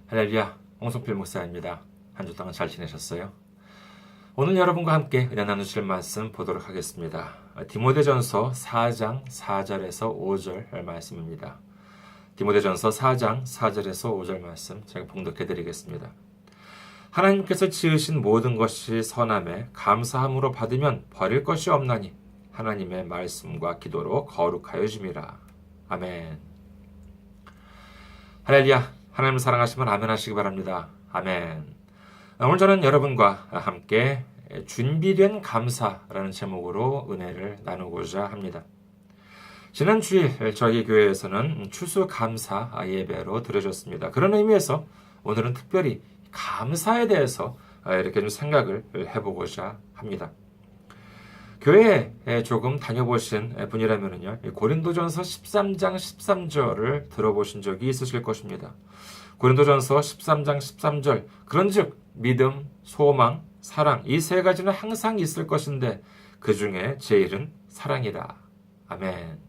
할렐루야, 홍성필 목사입니다. 한 주 동안 잘 지내셨어요? 오늘 여러분과 함께 은혜 나누실 말씀 보도록 하겠습니다. 디모데전서 4장 4절에서 5절 말씀입니다. 디모데전서 4장 4절에서 5절 말씀 제가 봉독해 드리겠습니다. 하나님께서 지으신 모든 것이 선함에 감사함으로 받으면 버릴 것이 없나니 하나님의 말씀과 기도로 거룩하여 줌이라. 아멘. 할렐루야. 하나님을 사랑하시면 아멘 하시기 바랍니다. 아멘. 오늘 저는 여러분과 함께 준비된 감사라는 제목으로 은혜를 나누고자 합니다. 지난 주일 저희 교회에서는 추수감사 예배로 드려졌습니다. 그런 의미에서 오늘은 특별히 감사에 대해서 이렇게 좀 생각을 해보고자 합니다. 교회에 조금 다녀보신 분이라면요, 고린도전서 13장 13절을 들어보신 적이 있으실 것입니다. 고린도전서 13장 13절, 그런즉 믿음, 소망, 사랑 이 세 가지는 항상 있을 것인데 그 중에 제일은 사랑이라. 아멘.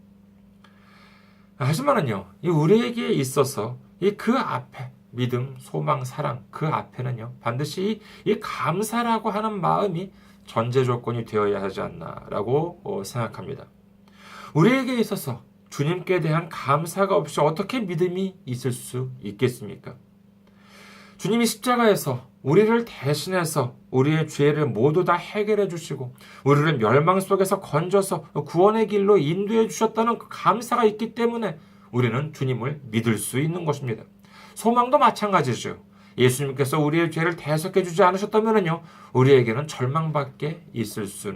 하지만은요, 우리에게 있어서 그 앞에 믿음, 소망, 사랑 그 앞에는요, 반드시 이 감사라고 하는 마음이 전제 조건이 되어야 하지 않나라고 생각합니다. 우리에게 있어서 주님께 대한 감사가 없이 어떻게 믿음이 있을 수 있겠습니까? 주님이 십자가에서 우리를 대신해서 우리의 죄를 모두 다 해결해 주시고 우리를 멸망 속에서 건져서 구원의 길로 인도해 주셨다는 그 감사가 있기 때문에 우리는 주님을 믿을 수 있는 것입니다. 소망도 마찬가지죠. 예수님께서 우리의 죄를 대속해 주지 않으셨다면요, 우리에게는 절망밖에 있을 수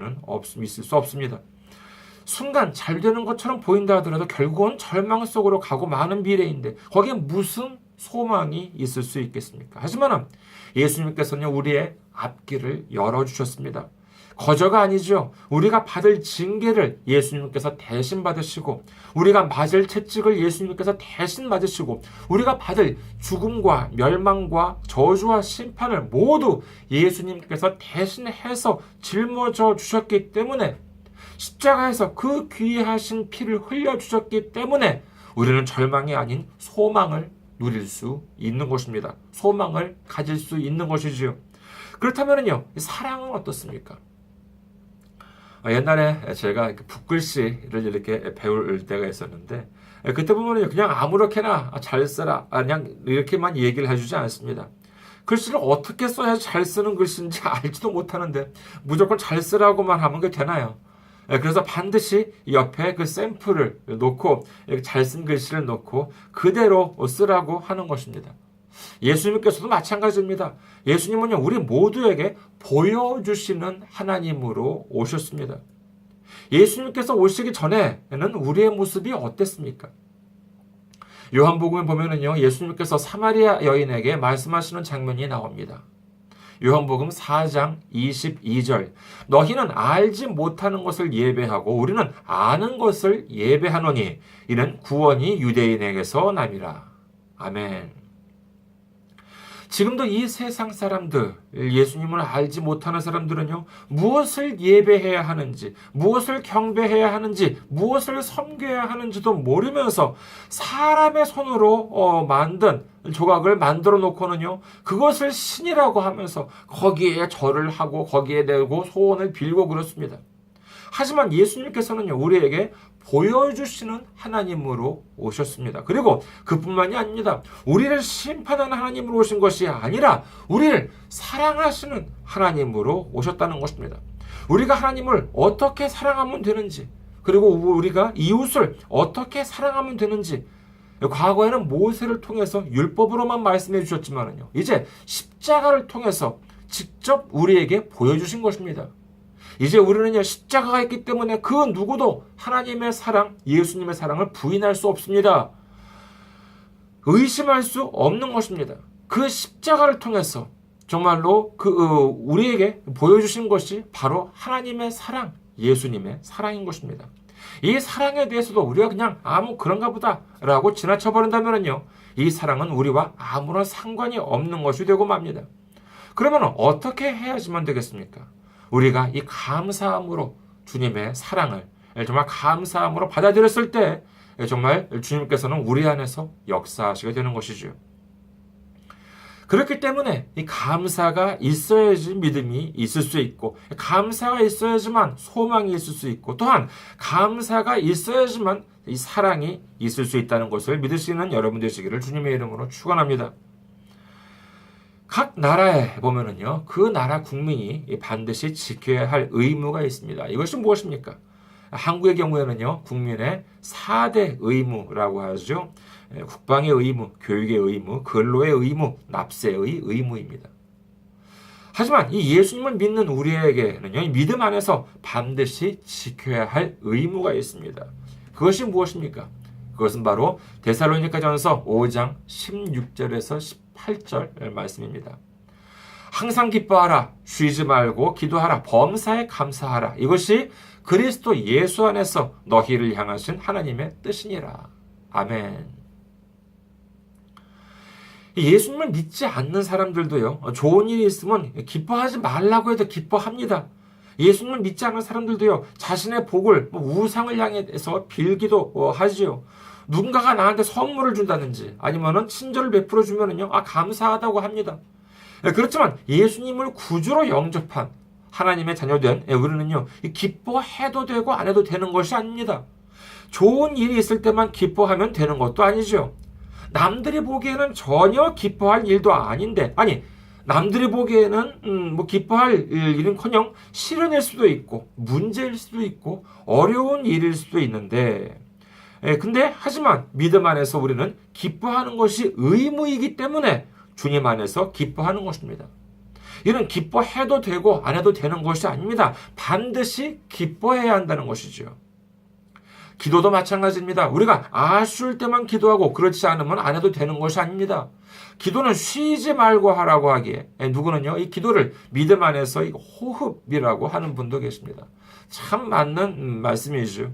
없습니다. 순간 잘 되는 것처럼 보인다 하더라도 결국은 절망 속으로 가고 마는 미래인데 거기에 무슨 소망이 있을 수 있겠습니까? 하지만 예수님께서는 우리의 앞길을 열어주셨습니다. 거저가 아니죠. 우리가 받을 징계를 예수님께서 대신 받으시고 우리가 맞을 채찍을 예수님께서 대신 맞으시고 우리가 받을 죽음과 멸망과 저주와 심판을 모두 예수님께서 대신해서 짊어져 주셨기 때문에 십자가에서 그 귀하신 피를 흘려주셨기 때문에 우리는 절망이 아닌 소망을 누릴 수 있는 것입니다. 소망을 가질 수 있는 것이지요. 그렇다면요, 사랑은 어떻습니까? 옛날에 제가 붓글씨를 이렇게 배울 때가 있었는데 그때 보면 그냥 아무렇게나 잘 써라 그냥 이렇게만 얘기를 해주지 않습니다. 글씨를 어떻게 써야 잘 쓰는 글씨인지 알지도 못하는데 무조건 잘 쓰라고만 하면 그게 되나요? 그래서 반드시 옆에 그 샘플을 놓고 잘 쓴 글씨를 놓고 그대로 쓰라고 하는 것입니다. 예수님께서도 마찬가지입니다. 예수님은요, 우리 모두에게 보여주시는 하나님으로 오셨습니다. 예수님께서 오시기 전에는 우리의 모습이 어땠습니까? 요한복음에 보면은요, 예수님께서 사마리아 여인에게 말씀하시는 장면이 나옵니다. 요한복음 4장 22절, 너희는 알지 못하는 것을 예배하고 우리는 아는 것을 예배하노니 이는 구원이 유대인에게서 남이라. 아멘. 지금도 이 세상 사람들, 예수님을 알지 못하는 사람들은요, 무엇을 예배해야 하는지, 무엇을 경배해야 하는지, 무엇을 섬겨야 하는지도 모르면서 사람의 손으로 만든 조각을 만들어 놓고는요, 그것을 신이라고 하면서 거기에 절을 하고 거기에 대고 소원을 빌고 그렇습니다. 하지만 예수님께서는요, 우리에게 보여주시는 하나님으로 오셨습니다. 그리고 그뿐만이 아닙니다. 우리를 심판하는 하나님으로 오신 것이 아니라 우리를 사랑하시는 하나님으로 오셨다는 것입니다. 우리가 하나님을 어떻게 사랑하면 되는지, 그리고 우리가 이웃을 어떻게 사랑하면 되는지, 과거에는 모세를 통해서 율법으로만 말씀해 주셨지만요, 이제 십자가를 통해서 직접 우리에게 보여주신 것입니다. 이제 우리는요, 십자가가 있기 때문에 그 누구도 하나님의 사랑, 예수님의 사랑을 부인할 수 없습니다. 의심할 수 없는 것입니다. 그 십자가를 통해서 정말로 우리에게 보여주신 것이 바로 하나님의 사랑, 예수님의 사랑인 것입니다. 이 사랑에 대해서도 우리가 그냥 그런가 보다라고 지나쳐버린다면요, 이 사랑은 우리와 아무런 상관이 없는 것이 되고 맙니다. 그러면 어떻게 해야지만 되겠습니까? 우리가 이 감사함으로 주님의 사랑을 정말 감사함으로 받아들였을 때 정말 주님께서는 우리 안에서 역사하시게 되는 것이죠. 그렇기 때문에 이 감사가 있어야지 믿음이 있을 수 있고, 감사가 있어야지만 소망이 있을 수 있고, 또한 감사가 있어야지만 이 사랑이 있을 수 있다는 것을 믿을 수 있는 여러분 되시기를 주님의 이름으로 축원합니다. 각 나라에 보면은요, 그 나라 국민이 반드시 지켜야 할 의무가 있습니다. 이것이 무엇입니까? 한국의 경우에는요, 국민의 4대 의무라고 하죠. 국방의 의무, 교육의 의무, 근로의 의무, 납세의 의무입니다. 하지만 이 예수님을 믿는 우리에게는요, 이 믿음 안에서 반드시 지켜야 할 의무가 있습니다. 그것이 무엇입니까? 그것은 바로 데살로니가전서 5장 16절에서 18절 말씀입니다. 항상 기뻐하라, 쉬지 말고 기도하라, 범사에 감사하라. 이것이 그리스도 예수 안에서 너희를 향하신 하나님의 뜻이니라. 아멘. 예수님을 믿지 않는 사람들도요, 좋은 일이 있으면 기뻐하지 말라고 해도 기뻐합니다. 예수님을 믿지 않는 사람들도요, 자신의 복을 우상을 향해서 빌기도 하지요. 누군가가 나한테 선물을 준다든지 아니면은 친절을 베풀어 주면은요, 감사하다고 합니다. 그렇지만 예수님을 구주로 영접한 하나님의 자녀된 우리는요, 기뻐해도 되고 안 해도 되는 것이 아닙니다. 좋은 일이 있을 때만 기뻐하면 되는 것도 아니죠. 남들이 보기에는 전혀 기뻐할 일도 아닌데, 남들이 보기에는 기뻐할 일은커녕 실현일 수도 있고, 문제일 수도 있고, 어려운 일일 수도 있는데, 근데 하지만 믿음 안에서 우리는 기뻐하는 것이 의무이기 때문에 주님 안에서 기뻐하는 것입니다. 이는 기뻐해도 되고 안 해도 되는 것이 아닙니다. 반드시 기뻐해야 한다는 것이죠. 기도도 마찬가지입니다. 우리가 아쉬울 때만 기도하고 그렇지 않으면 안 해도 되는 것이 아닙니다. 기도는 쉬지 말고 하라고 하기에 누구는요, 이 기도를 믿음 안에서 호흡이라고 하는 분도 계십니다. 참 맞는 말씀이죠.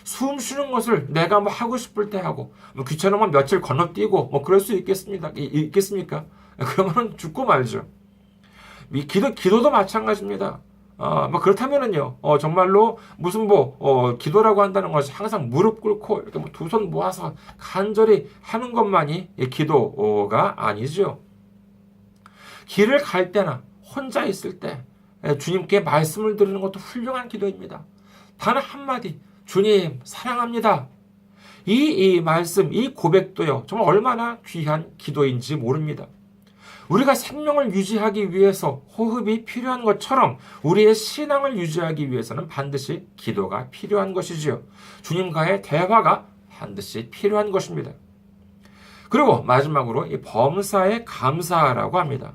숨 쉬는 것을 내가 하고 싶을 때 하고, 귀찮으면 며칠 건너뛰고, 그럴 수 있겠습니까? 그러면 죽고 말죠. 기도도 마찬가지입니다. 그렇다면은요, 정말로 무슨 기도라고 한다는 것이 항상 무릎 꿇고 이렇게 두 손 모아서 간절히 하는 것만이 기도가 아니죠. 길을 갈 때나 혼자 있을 때 주님께 말씀을 드리는 것도 훌륭한 기도입니다. 단 한마디, 주님 사랑합니다. 이 말씀, 이 고백도요, 정말 얼마나 귀한 기도인지 모릅니다. 우리가 생명을 유지하기 위해서 호흡이 필요한 것처럼 우리의 신앙을 유지하기 위해서는 반드시 기도가 필요한 것이지요. 주님과의 대화가 반드시 필요한 것입니다. 그리고 마지막으로 이 범사에 감사하라고 합니다.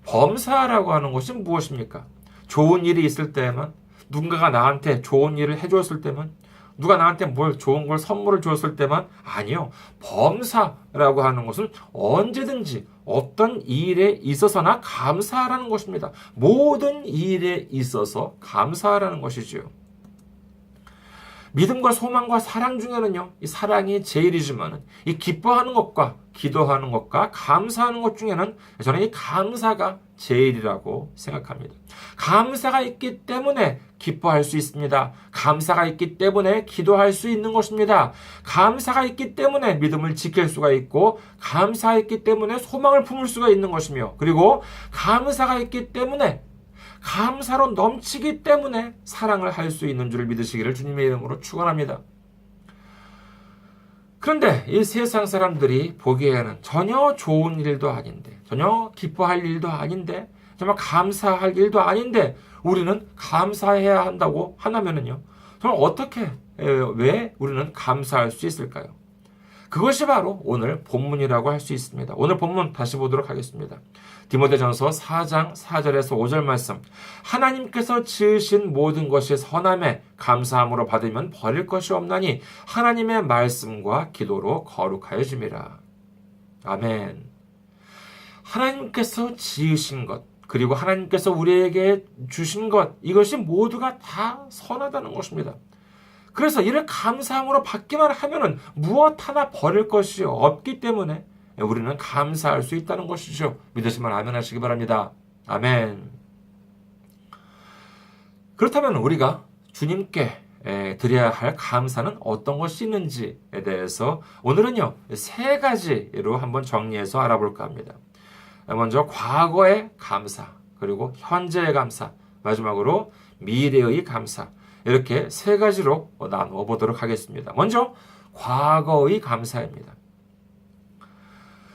범사라고 하는 것이 무엇입니까? 좋은 일이 있을 때만, 누군가가 나한테 좋은 일을 해줬을 때만, 누가 나한테 좋은 걸 선물을 줬을 때만, 아니요. 범사라고 하는 것은 언제든지 어떤 일에 있어서나 감사하라는 것입니다. 모든 일에 있어서 감사하라는 것이지요. 믿음과 소망과 사랑 중에는요, 이 사랑이 제일이지만, 이 기뻐하는 것과 기도하는 것과 감사하는 것 중에는 저는 이 감사가 제일이라고 생각합니다. 감사가 있기 때문에 기뻐할 수 있습니다. 감사가 있기 때문에 기도할 수 있는 것입니다. 감사가 있기 때문에 믿음을 지킬 수가 있고, 감사가 있기 때문에 소망을 품을 수가 있는 것이며, 그리고 감사가 있기 때문에 감사로 넘치기 때문에 사랑을 할 수 있는 줄 믿으시기를 주님의 이름으로 축원합니다. 그런데 이 세상 사람들이 보기에는 전혀 좋은 일도 아닌데, 전혀 기뻐할 일도 아닌데, 정말 감사할 일도 아닌데 우리는 감사해야 한다고 하나면은요, 정말 어떻게, 왜 우리는 감사할 수 있을까요? 그것이 바로 오늘 본문이라고 할 수 있습니다. 오늘 본문 다시 보도록 하겠습니다. 디모데전서 4장 4절에서 5절 말씀. 하나님께서 지으신 모든 것이 선함에 감사함으로 받으면 버릴 것이 없나니 하나님의 말씀과 기도로 거룩하여 짐이라. 아멘. 하나님께서 지으신 것, 그리고 하나님께서 우리에게 주신 것, 이것이 모두가 다 선하다는 것입니다. 그래서 이를 감사함으로 받기만 하면은 무엇 하나 버릴 것이 없기 때문에 우리는 감사할 수 있다는 것이죠. 믿으시면 아멘 하시기 바랍니다. 아멘. 그렇다면 우리가 주님께 드려야 할 감사는 어떤 것이 있는지에 대해서 오늘은요, 3가지로 한번 정리해서 알아볼까 합니다. 먼저 과거의 감사, 그리고 현재의 감사, 마지막으로 미래의 감사. 이렇게 세 가지로 나누어 보도록 하겠습니다. 먼저 과거의 감사입니다.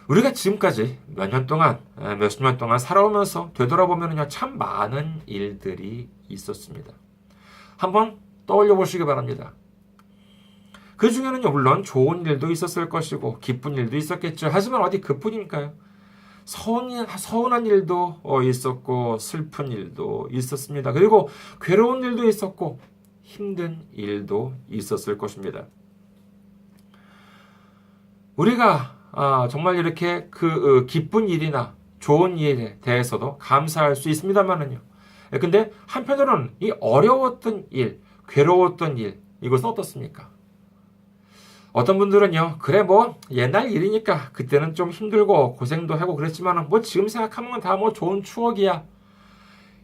우리가 지금까지 몇 년 동안, 몇십 년 동안 살아오면서 되돌아보면요, 참 많은 일들이 있었습니다. 한번 떠올려 보시기 바랍니다. 그 중에는요, 물론 좋은 일도 있었을 것이고, 기쁜 일도 있었겠죠. 하지만 어디 그뿐일까요? 서운한 일도 있었고, 슬픈 일도 있었습니다. 그리고 괴로운 일도 있었고, 힘든 일도 있었을 것입니다. 우리가 정말 이렇게 기쁜 일이나 좋은 일에 대해서도 감사할 수 있습니다만은요. 근데 한편으로는 이 어려웠던 일, 괴로웠던 일, 이것은 어떻습니까? 어떤 분들은요, 그래 뭐 옛날 일이니까 그때는 좀 힘들고 고생도 하고 그랬지만 뭐 지금 생각하면 다 뭐 좋은 추억이야.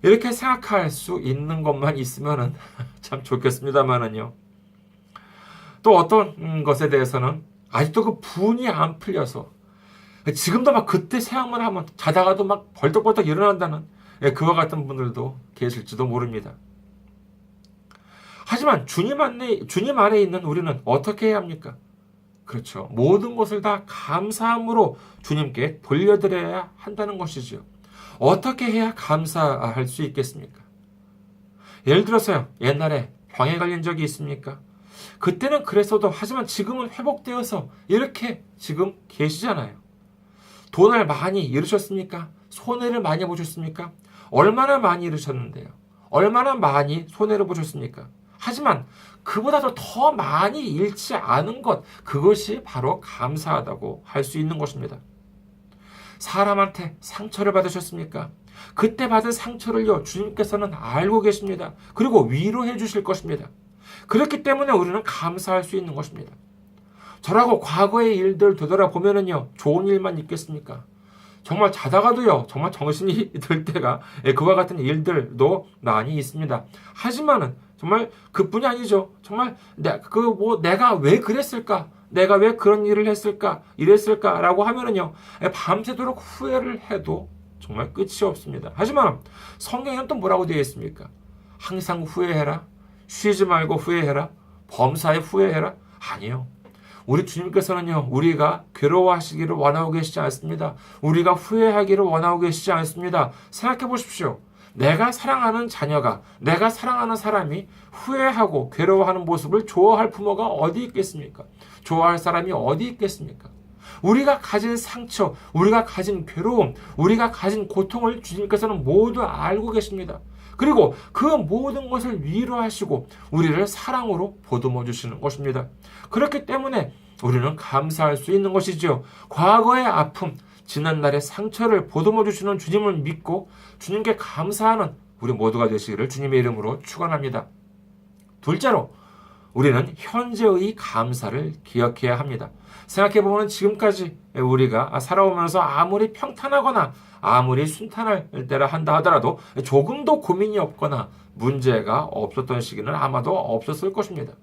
이렇게 생각할 수 있는 것만 있으면은 참 좋겠습니다만은요. 또 어떤 것에 대해서는 아직도 그 분이 안 풀려서 지금도 막 그때 생각만 하면 자다가도 막 벌떡벌떡 일어난다는 그와 같은 분들도 계실지도 모릅니다. 하지만 주님 안에 있는 우리는 어떻게 해야 합니까? 그렇죠. 모든 것을 다 감사함으로 주님께 돌려드려야 한다는 것이지요. 어떻게 해야 감사할 수 있겠습니까? 예를 들어서요. 옛날에 병에 걸린 적이 있습니까? 그때는 그랬어도 하지만 지금은 회복되어서 이렇게 지금 계시잖아요. 돈을 많이 잃으셨습니까? 손해를 많이 보셨습니까? 얼마나 많이 잃으셨는데요. 얼마나 많이 손해를 보셨습니까? 하지만 그보다도 더 많이 잃지 않은 것, 그것이 바로 감사하다고 할 수 있는 것입니다. 사람한테 상처를 받으셨습니까? 그때 받은 상처를요, 주님께서는 알고 계십니다. 그리고 위로해 주실 것입니다. 그렇기 때문에 우리는 감사할 수 있는 것입니다. 저라고 과거의 일들 되돌아보면은요, 좋은 일만 있겠습니까? 정말 자다가도요, 정말 정신이 들 때가 그와 같은 일들도 많이 있습니다. 하지만은 정말 그뿐이 아니죠. 정말 내가 왜 그랬을까? 내가 왜 그런 일을 했을까? 이랬을까라고 하면은요, 밤새도록 후회를 해도 정말 끝이 없습니다. 하지만 성경에는 또 뭐라고 되어 있습니까? 항상 후회해라. 쉬지 말고 후회해라. 범사에 후회해라. 아니요. 우리 주님께서는요, 우리가 괴로워하시기를 원하고 계시지 않습니다. 우리가 후회하기를 원하고 계시지 않습니다. 생각해 보십시오. 내가 사랑하는 자녀가, 내가 사랑하는 사람이 후회하고 괴로워하는 모습을 좋아할 부모가 어디 있겠습니까? 좋아할 사람이 어디 있겠습니까? 우리가 가진 상처, 우리가 가진 괴로움, 우리가 가진 고통을 주님께서는 모두 알고 계십니다. 그리고 그 모든 것을 위로하시고 우리를 사랑으로 보듬어 주시는 것입니다. 그렇기 때문에 우리는 감사할 수 있는 것이죠. 과거의 아픔, 지난날의 상처를 보듬어 주시는 주님을 믿고 주님께 감사하는 우리 모두가 되시기를 주님의 이름으로 축원합니다. 둘째로 우리는 현재의 감사를 기억해야 합니다. 생각해보면 지금까지 우리가 살아오면서 아무리 평탄하거나 아무리 순탄할 때라 한다 하더라도 조금도 고민이 없거나 문제가 없었던 시기는 아마도 없었을 것입니다.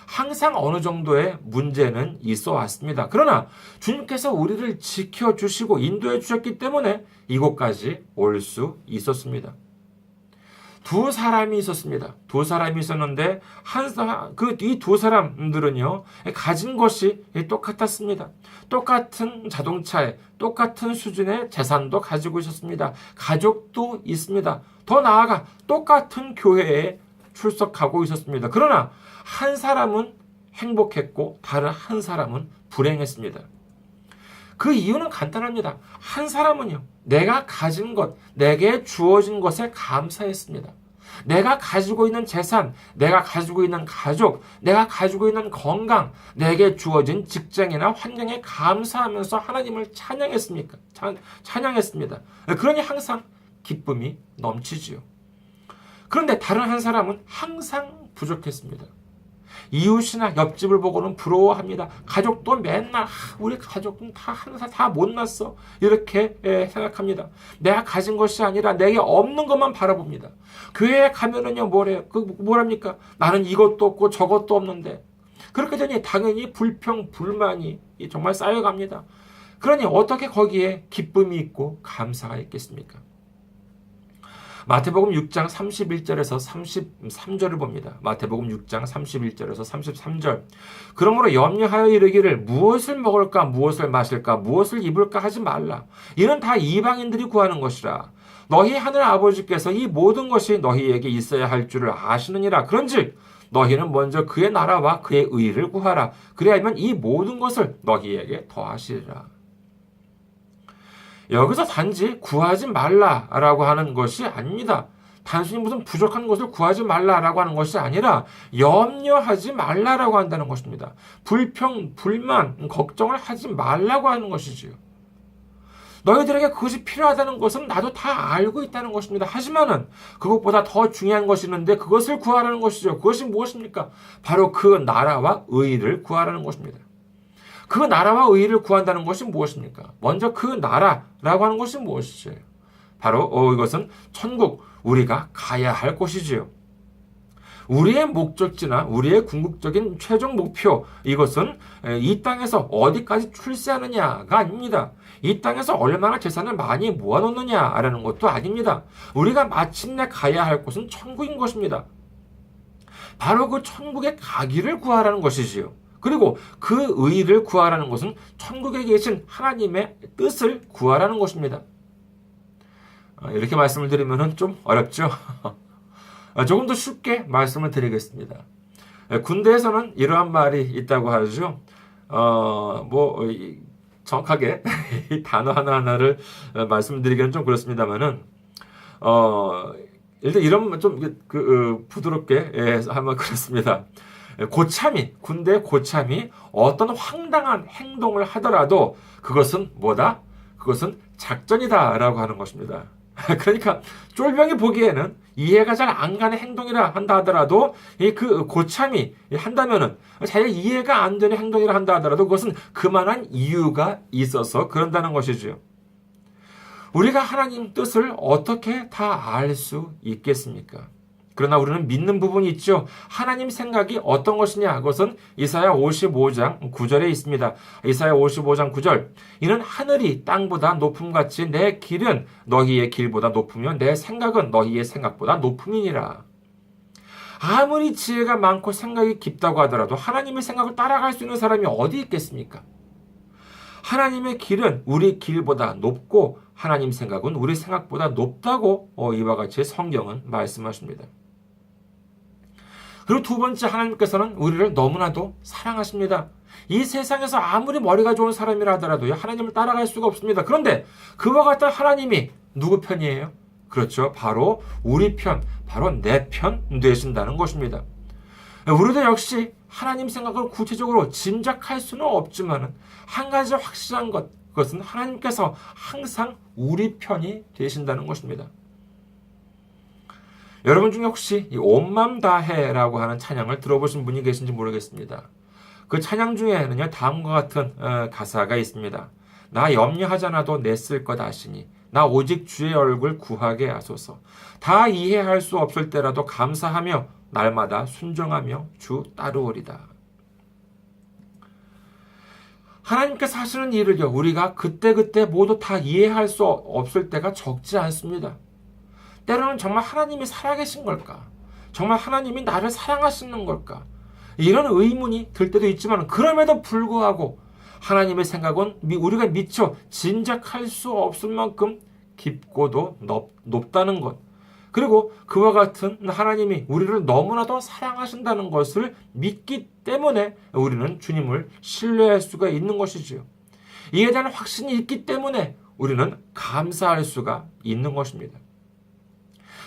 항상 어느 정도의 문제는 있어 왔습니다. 그러나 주님께서 우리를 지켜주시고 인도해 주셨기 때문에 이곳까지 올 수 있었습니다. 두 사람이 있었습니다. 두 사람이 있었는데 이 두 사람들은요, 가진 것이 똑같았습니다. 똑같은 자동차에 똑같은 수준의 재산도 가지고 있었습니다. 가족도 있습니다. 더 나아가 똑같은 교회에 출석하고 있었습니다. 그러나 한 사람은 행복했고 다른 한 사람은 불행했습니다. 그 이유는 간단합니다. 한 사람은요, 내가 가진 것, 내게 주어진 것에 감사했습니다. 내가 가지고 있는 재산, 내가 가지고 있는 가족, 내가 가지고 있는 건강, 내게 주어진 직장이나 환경에 감사하면서 하나님을 찬양했습니다. 그러니 항상 기쁨이 넘치지요. 그런데 다른 한 사람은 항상 부족했습니다. 이웃이나 옆집을 보고는 부러워합니다. 가족도 맨날 우리 가족은 다 항상 다 못났어 이렇게 생각합니다. 내가 가진 것이 아니라 내게 없는 것만 바라봅니다. 교회에 가면은요 뭐랍니까? 나는 이것도 없고 저것도 없는데 그렇게 되니 당연히 불평 불만이 정말 쌓여갑니다. 그러니 어떻게 거기에 기쁨이 있고 감사가 있겠습니까? 마태복음 6장 31절에서 33절을 봅니다. 마태복음 6장 31절에서 33절. 그러므로 염려하여 이르기를 무엇을 먹을까 무엇을 마실까 무엇을 입을까 하지 말라. 이는 다 이방인들이 구하는 것이라. 너희 하늘 아버지께서 이 모든 것이 너희에게 있어야 할 줄을 아시느니라. 그런즉 너희는 먼저 그의 나라와 그의 의를 구하라. 그리하면 이 모든 것을 너희에게 더하시리라. 여기서 단지 구하지 말라라고 하는 것이 아닙니다. 단순히 무슨 부족한 것을 구하지 말라라고 하는 것이 아니라 염려하지 말라라고 한다는 것입니다. 불만, 걱정을 하지 말라고 하는 것이지요. 너희들에게 그것이 필요하다는 것은 나도 다 알고 있다는 것입니다. 하지만은 그것보다 더 중요한 것이 있는데 그것을 구하라는 것이죠. 그것이 무엇입니까? 바로 그 나라와 의를 구하라는 것입니다. 그 나라와 의를 구한다는 것이 무엇입니까? 먼저 그 나라라고 하는 것이 무엇이죠? 바로 이것은 천국, 우리가 가야 할 곳이지요. 우리의 목적지나 우리의 궁극적인 최종 목표, 이것은 이 땅에서 어디까지 출세하느냐가 아닙니다. 이 땅에서 얼마나 재산을 많이 모아놓느냐라는 것도 아닙니다. 우리가 마침내 가야 할 곳은 천국인 것입니다. 바로 그 천국에 가기를 구하라는 것이지요. 그리고 그 의를 구하라는 것은 천국에 계신 하나님의 뜻을 구하라는 것입니다. 이렇게 말씀을 드리면 좀 어렵죠? 조금 더 쉽게 말씀을 드리겠습니다. 군대에서는 이러한 말이 있다고 하죠. 정확하게 이 단어 하나하나를 말씀드리기는 좀 그렇습니다만은, 일단 이런 좀 부드럽게 하면 그렇습니다. 군대 고참이 어떤 황당한 행동을 하더라도 그것은 뭐다? 그것은 작전이다라고 하는 것입니다. 그러니까 쫄병이 보기에는 이해가 잘 안 가는 행동이라 한다 하더라도 그 고참이 한다면은 자기가 이해가 안 되는 행동이라 한다 하더라도 그것은 그만한 이유가 있어서 그런다는 것이지요. 우리가 하나님 뜻을 어떻게 다 알 수 있겠습니까? 그러나 우리는 믿는 부분이 있죠. 하나님 생각이 어떤 것이냐? 그것은 이사야 55장 9절에 있습니다. 이사야 55장 9절. 이는 하늘이 땅보다 높음같이 내 길은 너희의 길보다 높으며 내 생각은 너희의 생각보다 높음이니라. 아무리 지혜가 많고 생각이 깊다고 하더라도 하나님의 생각을 따라갈 수 있는 사람이 어디 있겠습니까? 하나님의 길은 우리 길보다 높고 하나님 생각은 우리 생각보다 높다고 이와 같이 성경은 말씀하십니다. 그리고 두 번째, 하나님께서는 우리를 너무나도 사랑하십니다. 이 세상에서 아무리 머리가 좋은 사람이라 하더라도 하나님을 따라갈 수가 없습니다. 그런데 그와 같은 하나님이 누구 편이에요? 그렇죠. 바로 우리 편, 바로 내 편 되신다는 것입니다. 우리도 역시 하나님 생각을 구체적으로 짐작할 수는 없지만 한 가지 확실한 것, 그것은 하나님께서 항상 우리 편이 되신다는 것입니다. 여러분 중에 혹시 이 온 맘 다해라고 하는 찬양을 들어보신 분이 계신지 모르겠습니다. 그 찬양 중에는요, 다음과 같은 가사가 있습니다. 나 염려하지 않아도 내 쓸 것 아시니 나 오직 주의 얼굴 구하게 하소서. 다 이해할 수 없을 때라도 감사하며 날마다 순종하며 주 따르오리다. 하나님께서 하시는 일을요, 우리가 그때그때 모두 다 이해할 수 없을 때가 적지 않습니다. 때로는 정말 하나님이 살아계신 걸까? 정말 하나님이 나를 사랑하시는 걸까? 이런 의문이 들 때도 있지만 그럼에도 불구하고 하나님의 생각은 우리가 미처 짐작할 수 없을 만큼 깊고도 높다는 것. 그리고 그와 같은 하나님이 우리를 너무나도 사랑하신다는 것을 믿기 때문에 우리는 주님을 신뢰할 수가 있는 것이지요. 이에 대한 확신이 있기 때문에 우리는 감사할 수가 있는 것입니다.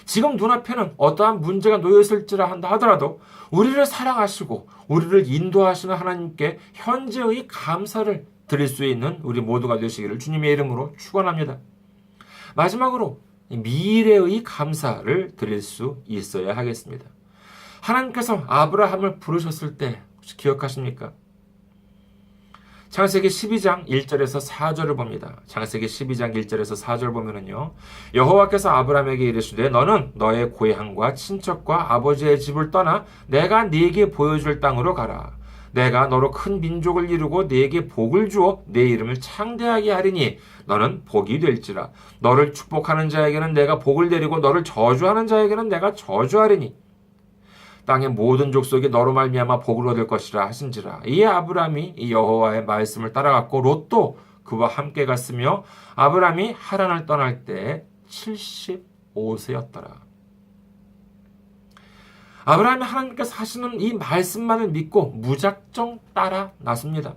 지금 눈앞에는 어떠한 문제가 놓여있을지라 한다 하더라도 우리를 사랑하시고 우리를 인도하시는 하나님께 현재의 감사를 드릴 수 있는 우리 모두가 되시기를 주님의 이름으로 축원합니다. 마지막으로 미래의 감사를 드릴 수 있어야 하겠습니다. 하나님께서 아브라함을 부르셨을 때 혹시 기억하십니까? 창세기 12장 1절에서 4절을 봅니다. 창세기 12장 1절에서 4절 보면은요, 여호와께서 아브라함에게 이르시되 너는 너의 고향과 친척과 아버지의 집을 떠나 내가 네게 보여줄 땅으로 가라. 내가 너로 큰 민족을 이루고 네게 복을 주어 내 이름을 창대하게 하리니 너는 복이 될지라. 너를 축복하는 자에게는 내가 복을 내리고 너를 저주하는 자에게는 내가 저주하리니 땅의 모든 족속이 너로 말미암아 복을 얻을 것이라 하신지라. 이에 아브라함이 이 여호와의 말씀을 따라갔고 롯도 그와 함께 갔으며 아브라함이 하란을 떠날 때 75세였더라. 아브라함이 하나님께서 하시는 이 말씀만을 믿고 무작정 따라 나섭니다.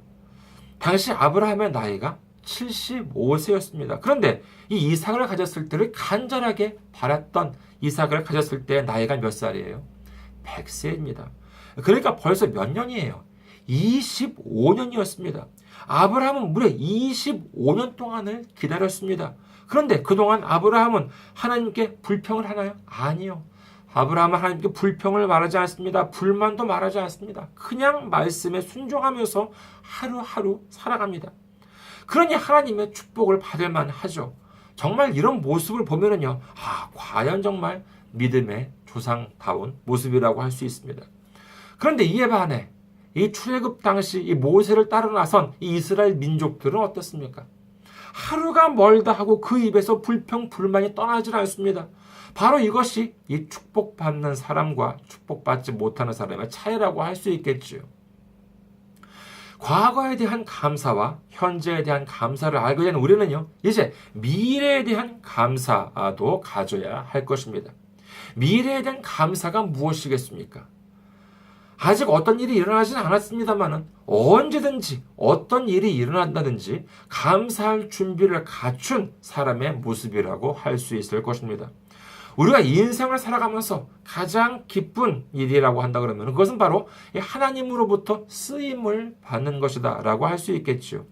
당시 아브라함의 나이가 75세였습니다. 그런데 이 이삭을 가졌을 때를 간절하게 바랐던 이삭을 가졌을 때의 나이가 몇 살이에요? 100세입니다. 그러니까 벌써 몇 년이에요? 25년이었습니다. 아브라함은 무려 25년 동안을 기다렸습니다. 그런데 그동안 아브라함은 하나님께 불평을 하나요? 아니요. 아브라함은 하나님께 불평을 말하지 않습니다. 불만도 말하지 않습니다. 그냥 말씀에 순종하면서 하루하루 살아갑니다. 그러니 하나님의 축복을 받을 만하죠. 정말 이런 모습을 보면은요, 과연 정말 믿음의 조상다운 모습이라고 할 수 있습니다. 그런데 이에 반해 이 출애굽 당시 이 모세를 따라 나선 이 이스라엘 민족들은 어떻습니까? 하루가 멀다 하고 그 입에서 불평 불만이 떠나질 않습니다. 바로 이것이 이 축복받는 사람과 축복받지 못하는 사람의 차이라고 할 수 있겠지요. 과거에 대한 감사와 현재에 대한 감사를 알게 된 우리는요, 이제 미래에 대한 감사도 가져야 할 것입니다. 미래에 대한 감사가 무엇이겠습니까? 아직 어떤 일이 일어나지는 않았습니다만 언제든지 어떤 일이 일어난다든지 감사할 준비를 갖춘 사람의 모습이라고 할 수 있을 것입니다. 우리가 인생을 살아가면서 가장 기쁜 일이라고 한다 그러면 그것은 바로 하나님으로부터 쓰임을 받는 것이다 라고 할 수 있겠지요.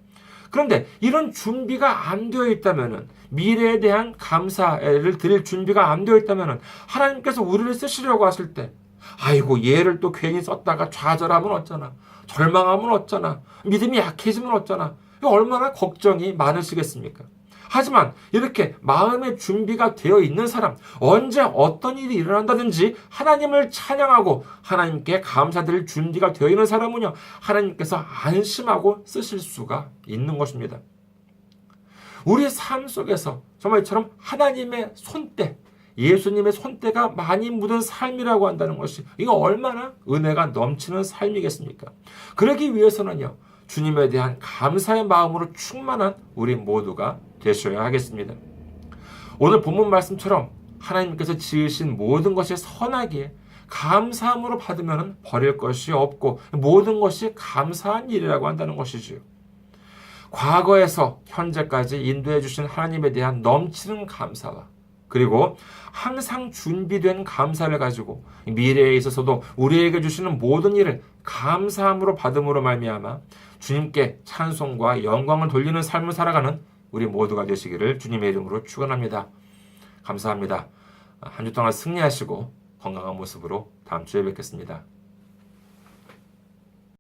그런데 이런 준비가 안 되어 있다면, 미래에 대한 감사를 드릴 준비가 안 되어 있다면 하나님께서 우리를 쓰시려고 하실 때 아이고 얘를 또 괜히 썼다가 좌절하면 어쩌나, 절망하면 어쩌나, 믿음이 약해지면 어쩌나, 얼마나 걱정이 많으시겠습니까? 하지만 이렇게 마음의 준비가 되어 있는 사람, 언제 어떤 일이 일어난다든지 하나님을 찬양하고 하나님께 감사드릴 준비가 되어 있는 사람은요, 하나님께서 안심하고 쓰실 수가 있는 것입니다. 우리 삶 속에서 정말 이처럼 하나님의 손때, 예수님의 손때가 많이 묻은 삶이라고 한다는 것이 이거 얼마나 은혜가 넘치는 삶이겠습니까? 그러기 위해서는요, 주님에 대한 감사의 마음으로 충만한 우리 모두가 되셔야 하겠습니다. 오늘 본문 말씀처럼 하나님께서 지으신 모든 것이 선하기에 감사함으로 받으면 버릴 것이 없고 모든 것이 감사한 일이라고 한다는 것이지요. 과거에서 현재까지 인도해 주신 하나님에 대한 넘치는 감사와 그리고 항상 준비된 감사를 가지고 미래에 있어서도 우리에게 주시는 모든 일을 감사함으로 받음으로 말미암아 주님께 찬송과 영광을 돌리는 삶을 살아가는 우리 모두가 되시기를 주님의 이름으로 축원합니다. 감사합니다. 한 주 동안 승리하시고 건강한 모습으로 다음 주에 뵙겠습니다.